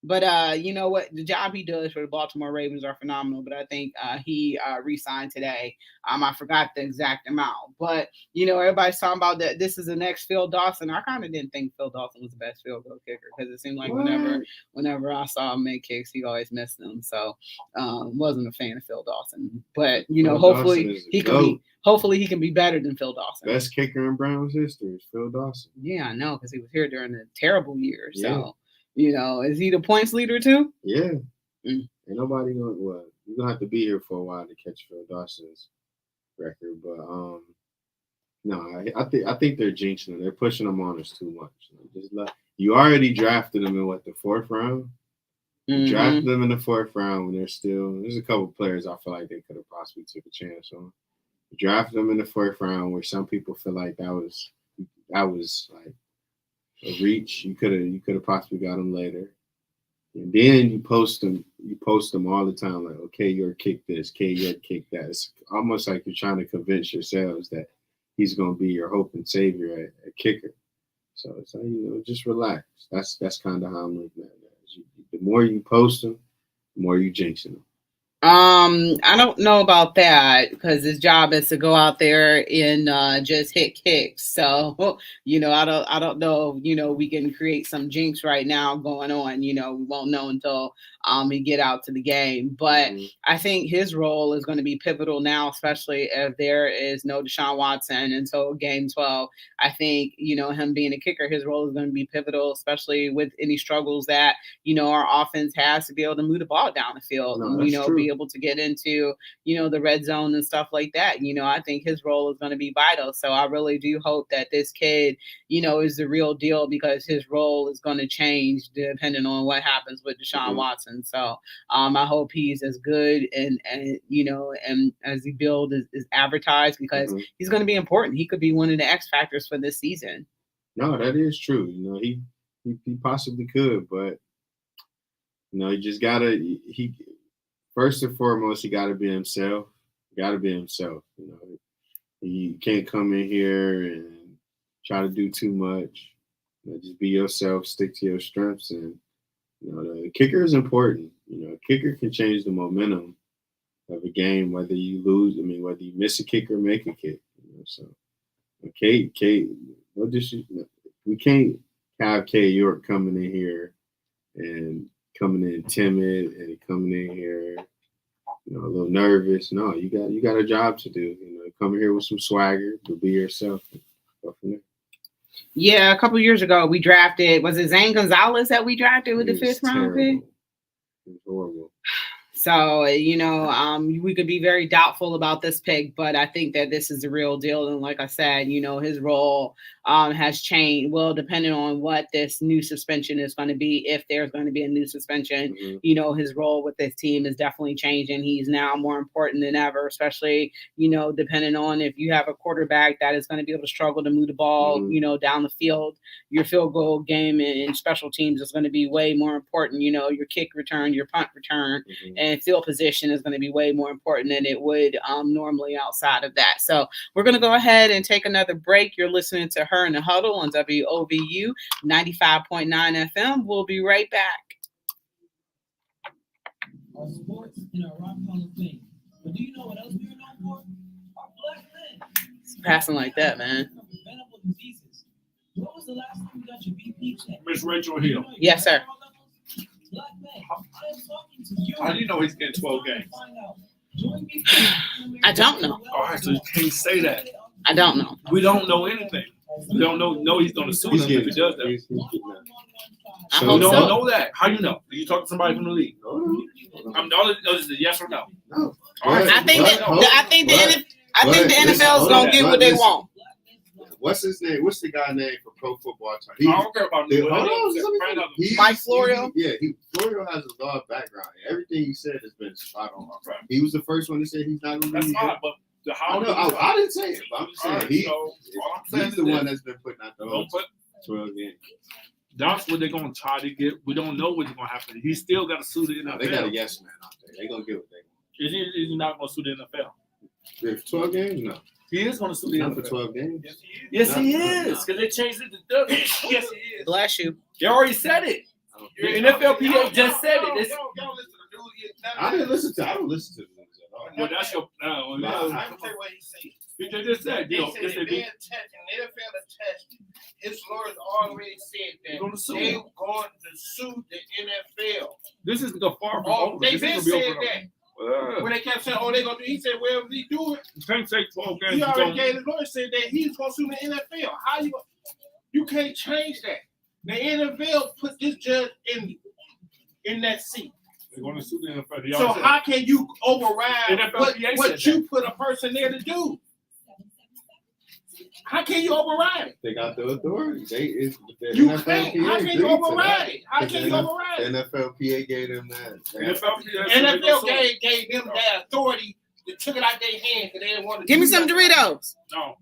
But you know what? The job he does for the Baltimore Ravens are phenomenal. But I think he re-signed today. I forgot the exact amount. But, everybody's talking about that this is the next Phil Dawson. I kind of didn't think Phil Dawson was the best field goal kicker because it seemed like whenever I saw him make kicks, he always missed them. So wasn't a fan of Phil Dawson. But, hopefully he can be better than Phil Dawson. Best kicker in Browns history is Phil Dawson. Yeah, I know, because he was here during the terrible years. Yeah. So. Is he the points leader too? Yeah. Ain't nobody going. Well, you're gonna have to be here for a while to catch Phil Dawson's record, but no, I think they're jinxing him. They're pushing him on us too much. You already drafted him in the 4th round. You drafted them in the 4th round when there's a couple players I feel like they could have possibly took a chance on. You drafted them in the 4th round where some people feel like that was like a reach. You could have possibly got them later. And then you post them all the time, like, okay, you're kick this, okay, you're kick that. It's almost like you're trying to convince yourselves that he's going to be your hope and savior at kicker. So it's like, just relax. That's kind of how I'm looking at it. The more you post them, the more you jinxing them. I don't know about that because his job is to go out there and just hit kicks. So, I don't know, we can create some jinx right now going on, we won't know until he get out to the game. But I think his role is going to be pivotal now, especially if there is no Deshaun Watson until game 12. I think, him being a kicker, his role is going to be pivotal, especially with any struggles that, our offense has to be able to move the ball down the field, be able to get into, the red zone and stuff like that. I think his role is going to be vital. So I really do hope that this kid, is the real deal because his role is going to change depending on what happens with Deshaun Watson. So I hope he's as good and as he build is advertised because he's going to be important. He could be one of the X factors for this season. No, that is true. He possibly could, but he just gotta first and foremost, he gotta be himself. He can't come in here and try to do too much. Just be yourself, stick to your strengths, and the kicker is important. A kicker can change the momentum of a game, whether you lose. Whether you miss a kick or make a kick. So, we can't have K York coming in here and coming in timid and coming in here, a little nervous. No, you got a job to do. Come here with some swagger, but be yourself. Go from there. Yeah, a couple years ago we drafted. Was it Zane Gonzalez that we drafted with the 5th round pick? It was horrible. So, we could be very doubtful about this pick, but I think that this is the real deal. And like I said, his role has changed. Well, depending on what this new suspension is going to be, if there's going to be a new suspension, his role with this team is definitely changing. He's now more important than ever, especially, depending on if you have a quarterback that is going to be able to struggle to move the ball, down the field. Your field goal game and special teams is going to be way more important. Your kick return, your punt return, and field position is going to be way more important than it would normally outside of that. So we're going to go ahead and take another break. You're listening to Her in the Huddle on WOVU 95.9 FM. We'll be right back. Our sports and our rock hall of fame. But do you know what else we are known for? Our black men. It's passing like that, man. Preventable diseases. When was the last time you got your BP checked? Miss Rachel Hill. Yes, sir. Black men, I am talking to you. How do you know he's getting 12 games? I don't know. All right, so you can't say that. I don't know. We don't know anything. We don't know he's going to sue him if he does that. He's getting that. I So hope we don't so. know that. How you know? Do you talk to somebody from the league? I'm all it knows is a yes or no. No. All right. I think the NFL is going to get what they want. What's his name? What's the guy name for Pro Football Talk? I don't care about Hold it. on, Mike Florio? Florio has a law background. Everything he said has been spot on. Right. He was the first one to say he's not going to That's be fine, here. but I didn't say it, but I'm just saying he's the one that's been putting out the whole 12 games. That's what they're going to try to get. We don't know what's going to happen. He still got to sue the NFL. No, they got a yes man out there. They're going to get what they want. Is he not going to sue the NFL? If 12 games? No. He is going to sue the Not NFL. for 12 games. Yes, he is. Because they changed it to W. Yes, he is. Bless you. They already said it. Your NFLPA just said it. I don't listen to the news at all. Well, that's your. I can tell you what he's saying. They just said, They yo, said yes, they if did. they're attacking, the NFL attached. His lawyers already said They're that gonna sue they're him. going to sue the NFL. This is the far from Oh, over. they This been is gonna be said over. that. When they kept saying, "Oh, they gonna do," he said, "Well, if he do it, You can't say 12 games. he already don't- gave his lawyer said that he's gonna sue the NFL. How you can't change that? The NFL put this judge in that seat. They're going to sue the NFL. They So already said how can you override NFLPA what said you put a person there to do? How can you override it? They got the authority. You can't. How can you override it? How can you override it? NFLPA gave them that. NFL gave them that authority. They took it out their hands because they didn't want to. Give me some Doritos. No.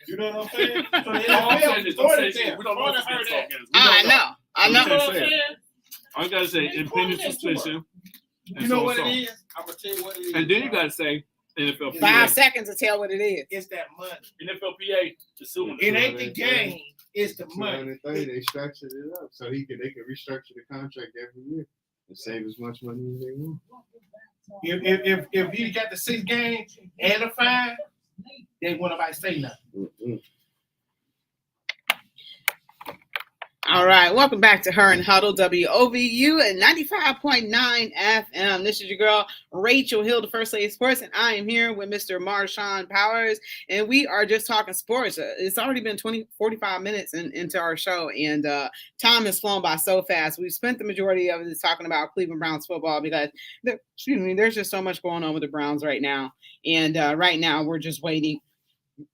You know what I'm saying? So the All I'm saying is, NFL we don't know what heard this that. is. I know. You know what I'm saying? I gotta say impending suspicion. You know what it is? I'm gonna tell you what it is. And then you gotta say NFLPA. 5 seconds to tell what it is. It's that money. NFLPA is suing. It ain't the game. It's the money. They structured it up so they can restructure the contract every year and save as much money as they want. If he got the 6 games and a fine, they won't nobody say nothing. Mm-hmm. All right, welcome back to Her and Huddle, WOVU at 95.9 FM. This is your girl, Rachel Hill, the First Lady of Sports, and I am here with Mr. Marshawn Powers, and we are just talking sports. It's already been 45 minutes into our show, and time has flown by so fast. We've spent the majority of it talking about Cleveland Browns football because, there's just so much going on with the Browns right now, and right now we're just waiting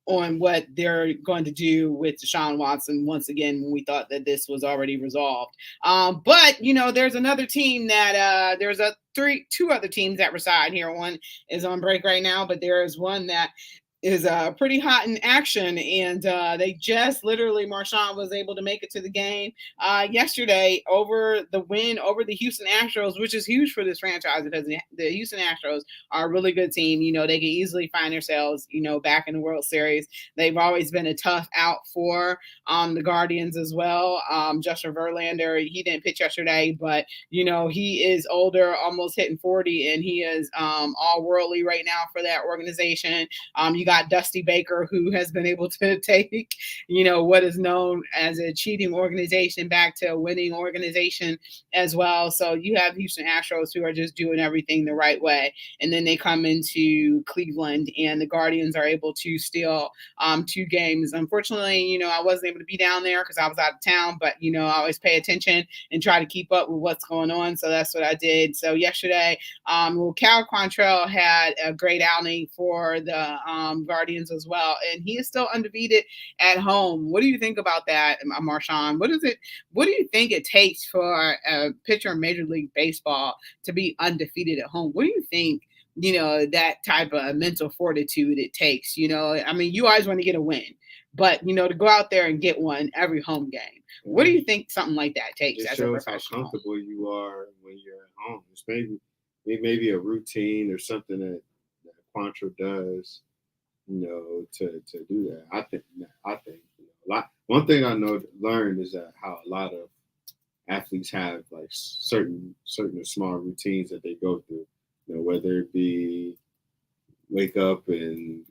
on what they're going to do with Deshaun Watson once again when we thought that this was already resolved. But, there's another team that there's two other teams that reside here. One is on break right now, but there is one that is pretty hot in action, and they just literally, Marshawn was able to make it to the game yesterday over the win over the Houston Astros, which is huge for this franchise because the Houston Astros are a really good team. They can easily find themselves, back in the World Series. They've always been a tough out for the Guardians as well. Justin Verlander, he didn't pitch yesterday, but, he is older, almost hitting 40, and he is all worldly right now for that organization. You got Dusty Baker, who has been able to take, what is known as a cheating organization back to a winning organization as well. So you have Houston Astros who are just doing everything the right way. And then they come into Cleveland and the Guardians are able to steal 2 games. Unfortunately, I wasn't able to be down there because I was out of town, but, I always pay attention and try to keep up with what's going on. So that's what I did. So yesterday, Cal Quantrill had a great outing for the Guardians as well, and he is still undefeated at home. What do you think about that, Marshawn? What do you think it takes for a pitcher in Major League Baseball to be undefeated at home? What do you think, that type of mental fortitude it takes? You always want to get a win, but to go out there and get one every home game. What do you think something like that takes it as shows a professional? how comfortable you are when you're at home. It's maybe a routine or something that Quantrill does, to do that. I think one thing I learned is that how a lot of athletes have like certain small routines that they go through. Whether it be wake up and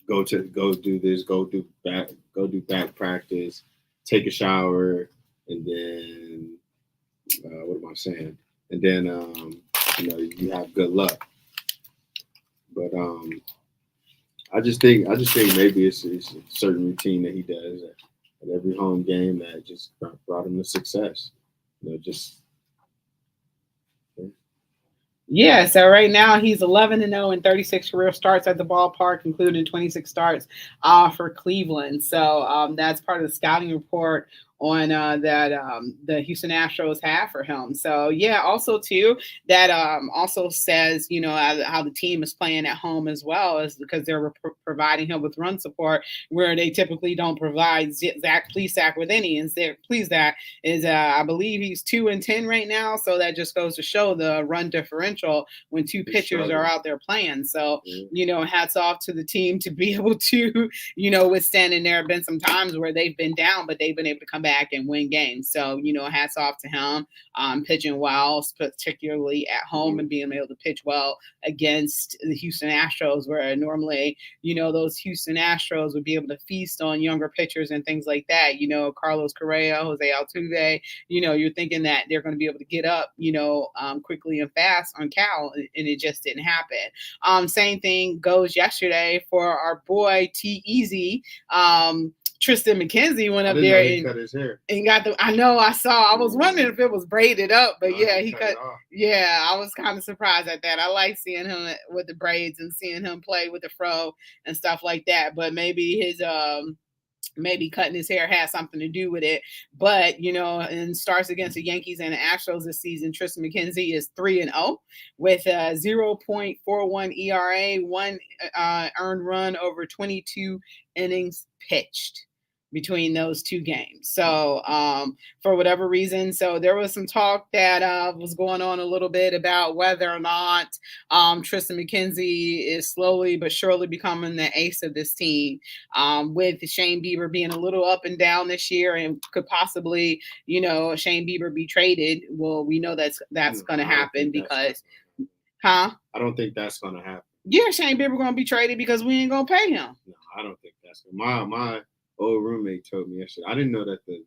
go do this, go do back practice, take a shower, and then what am I saying? And then you have good luck. But I just think maybe it's a certain routine that he does at every home game that just brought him to success. Yeah, so right now he's 11-0 in 36 career starts at the ballpark, including 26 starts for Cleveland. So that's part of the scouting report on that the Houston Astros have for him. So yeah, also too, that also says, how the team is playing at home as well, is because they're providing him with run support where they typically don't provide Zach Plesac with any. And Zach Plesac is, I believe he's 2-10 right now. So that just goes to show the run differential when 2 pitchers are out there playing. So, hats off to the team to be able to, withstand. And there have been some times where they've been down, but they've been able to come back and win games. So, hats off to him, pitching well, particularly at home, and being able to pitch well against the Houston Astros, where normally, those Houston Astros would be able to feast on younger pitchers and things like that. Carlos Correa, Jose Altuve, you're thinking that they're going to be able to get up, quickly and fast on Cal, and it just didn't happen. Same thing goes yesterday for our boy T-Easy. Tristan McKenzie went I up didn't there know he and cut his hair. got the. I was wondering if it was braided up, but No, yeah, he cut cut. it off. Yeah, I was kind of surprised at that. I like seeing him with the braids and seeing him play with the fro and stuff like that. But maybe his maybe cutting his hair has something to do with it. But, in starts against the Yankees and the Astros this season, Tristan McKenzie is 3-0 with a 0.41 ERA, one earned run over 22 innings pitched between those two games. So for whatever reason, so there was some talk that was going on a little bit about whether or not Tristan McKenzie is slowly but surely becoming the ace of this team, with Shane Bieber being a little up and down this year and could possibly, Shane Bieber be traded. Well, we know that's going to happen because, I don't think that's going to happen. Yeah, Shane Bieber going to be traded because we ain't going to pay him. No, I don't think that's my old roommate told me yesterday. I didn't know that the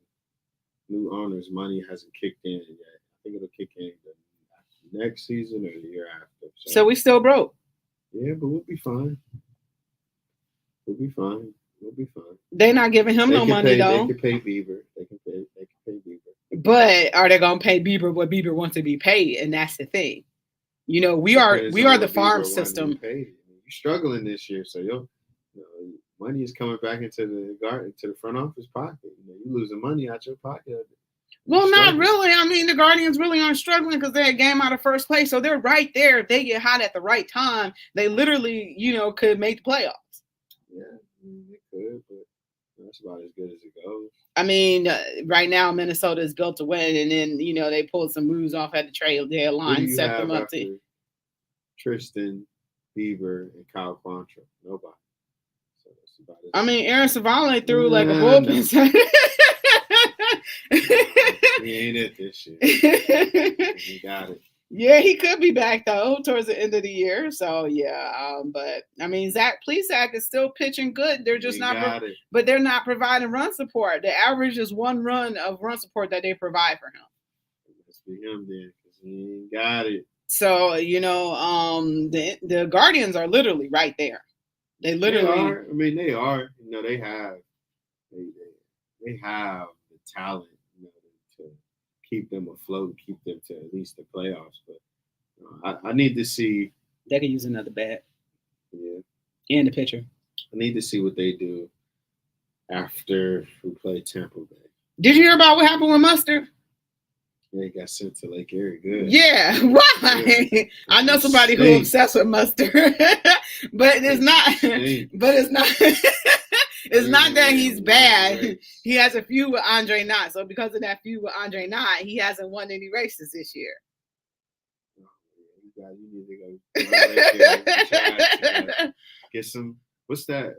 new owner's money hasn't kicked in yet. I think it'll kick in the next season or the year after. So we still broke. Yeah, but we'll be fine. We'll be fine. They're not giving him no money though. They can pay Bieber. They can pay Bieber. But are they gonna pay Bieber what Bieber wants to be paid? And that's the thing. We are the farm system. You're struggling this year, so money is coming back into the front office pocket. You're losing money out your pocket. Well, not really. I mean, the Guardians really aren't struggling because they're a game out of first place, so they're right there. If they get hot at the right time, they literally, could make the playoffs. Yeah, they could, but that's about as good as it goes. I mean, right now Minnesota is built to win, and then they pulled some moves off at the trade deadline, set them up to Tristan, Bieber, and Kyle Quantrill. Nobody. I mean, Aaron Savale threw like a bullpen. He ain't it this year. He got it. Yeah, he could be back though towards the end of the year. So yeah, but I mean, Zach Plesac is still pitching good. They're just but they're not providing run support. The average is 1 run of run support that they provide for him. It must be him then, because he ain't got it. So the Guardians are literally right there. They literally are. I mean, they are. They have the talent, to keep them afloat, keep them to at least the playoffs. But I need to see. They could use another bat. Yeah. And the pitcher. I need to see what they do after we play Tampa Bay. Did you hear about what happened with Mustard? Yeah, he got sent to Lake Erie. Good. Yeah, why? Yeah. I know somebody who's obsessed with Mustard, but it's not. But it's not. It's not that he's bad. He has a feud with Andre Knott. So because of that feud with Andre Knott, he hasn't won any races this year. You need to go get some. What's that?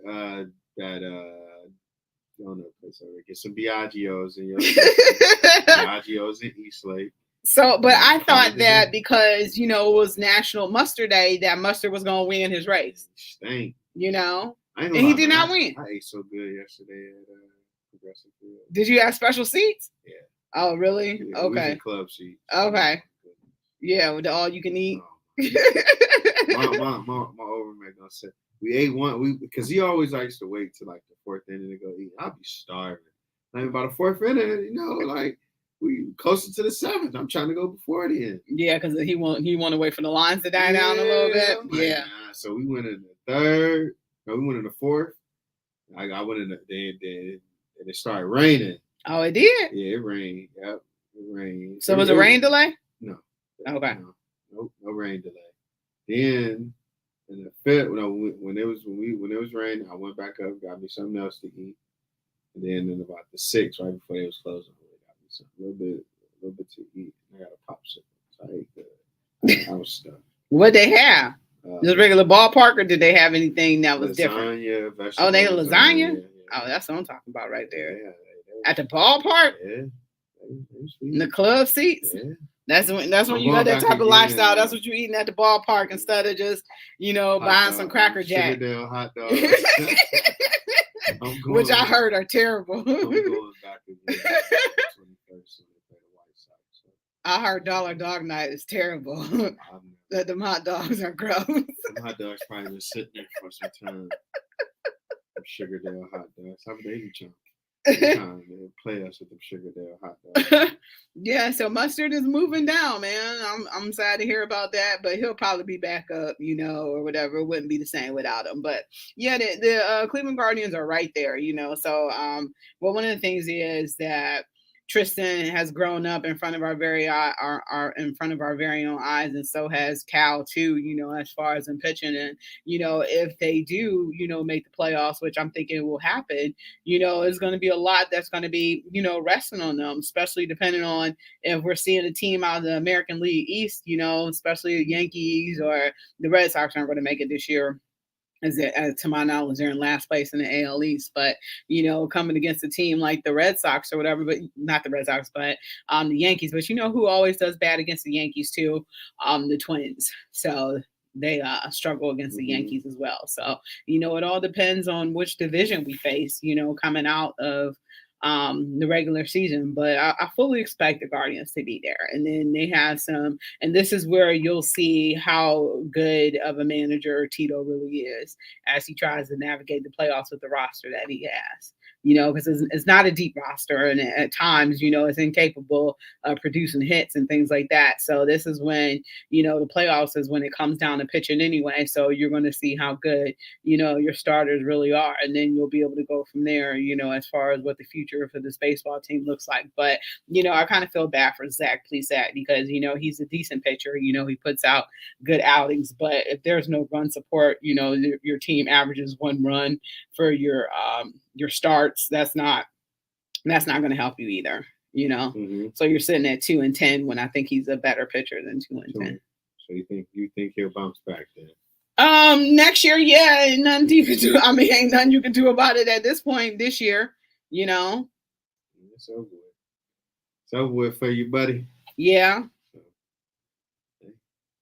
Get some Biaggios in your Biaggios in Eastlake. So, but I thought that because it was National Mustard Day, that Mustard was going to win his race. Stink. And he did not win. I ate so good yesterday at Progressive Field. Did you have special seats? Yeah. Oh, really? Yeah, okay. Club seats. Okay. Yeah, with the all you can eat. My overmate gonna say we ate one. Because he always likes to wait till like the 4th inning to go eat. I'll be starving. Like by the 4th inning, like we closer to the 7th. I'm trying to go before the end. Yeah, because he want to wait for the lines to die down a little bit. Yeah. Nah. So we went in the 3rd. No, we went in the 4th. I went in and it started raining. Oh, it did? Yeah, it rained. Yep, it rained. So was it rain delay? No. Okay. No rain delay. Then in the 5th, when it was raining, I went back up, got me something else to eat, and then in about the 6th, right before they was closing, I got me something a little bit to eat. I got a popsicle. So I ate good. I was stuffed. What they have? Just regular ballpark, or did they have anything that was different? Oh, they lasagna? Yeah. Oh, that's what I'm talking about right there. Yeah, At the ballpark? Yeah. In the club seats? Yeah. That's when you got that type of lifestyle. That's what you're eating at the ballpark instead of just, buying some Cracker Jack. Sugardale hot dogs. Which I heard are terrible. I'm going back again. 21st. I heard Dollar Dog Night is terrible. That them hot dogs are gross. Them hot dogs probably been sitting there for some time. Sugardale hot dogs. I'm a baby chunk. Play us with them Sugardale hot dogs. Yeah, so Mustard is moving down, man. I'm sad to hear about that, but he'll probably be back up, or whatever. It wouldn't be the same without him. But yeah, the Cleveland Guardians are right there, So, well, one of the things is that Tristan has grown up in front of our very own eyes, and so has Cal too, as far as in pitching. And if they do, make the playoffs, which I'm thinking will happen, it's going to be a lot that's going to be, resting on them, especially depending on if we're seeing a team out of the American League East, especially the Yankees or the Red Sox aren't going to make it this year. To my knowledge, they're in last place in the AL East, but coming against a team like the Red Sox or whatever, but not the Red Sox, but the Yankees. But who always does bad against the Yankees too? The Twins. So they struggle against the Yankees as well. So it all depends on which division we face. Coming out of the regular season, but I fully expect the Guardians to be there. And then they have some, and this is where you'll see how good of a manager Tito really is as he tries to navigate the playoffs with the roster that he has. Because it's not a deep roster, and at times, it's incapable of producing hits and things like that. So this is when, the playoffs is when it comes down to pitching anyway. So you're going to see how good, your starters really are. And then you'll be able to go from there, as far as what the future for this baseball team looks like. But, I kind of feel bad for Zach Plesac because, he's a decent pitcher. He puts out good outings. But if there's no run support, your team averages 1 run for your starts, that's not going to help you either, So you're sitting at 2-10 when I think he's a better pitcher than 2-10. So you think he'll bounce back then? Next year, yeah, ain't nothing you can do. I mean, ain't nothing you can do about it at this point this year, It's over with. It's over with for you, buddy. Yeah. So,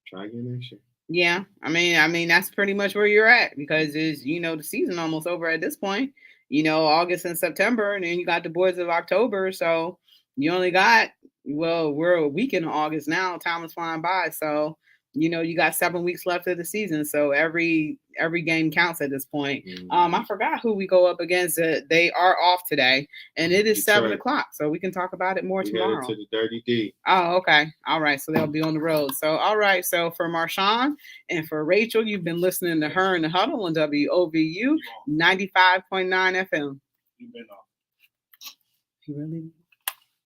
try again next year. Yeah, I mean that's pretty much where you're at because it's the season almost over at this point. August and September, and then you got the boys of October. So you only got, we're a week in August now. Time is flying by. So, you got 7 weeks left of the season. So every game counts at this point. I forgot who we go up against. They are off today, and it is Detroit. 7:00. So we can talk about it more tomorrow. To the Dirty D. Oh, okay. All right. So they'll be on the road. So, all right. So for Marshawn and for Rachel, you've been listening to her in the Huddle on WOVU 95.9 FM. You've been off. You really?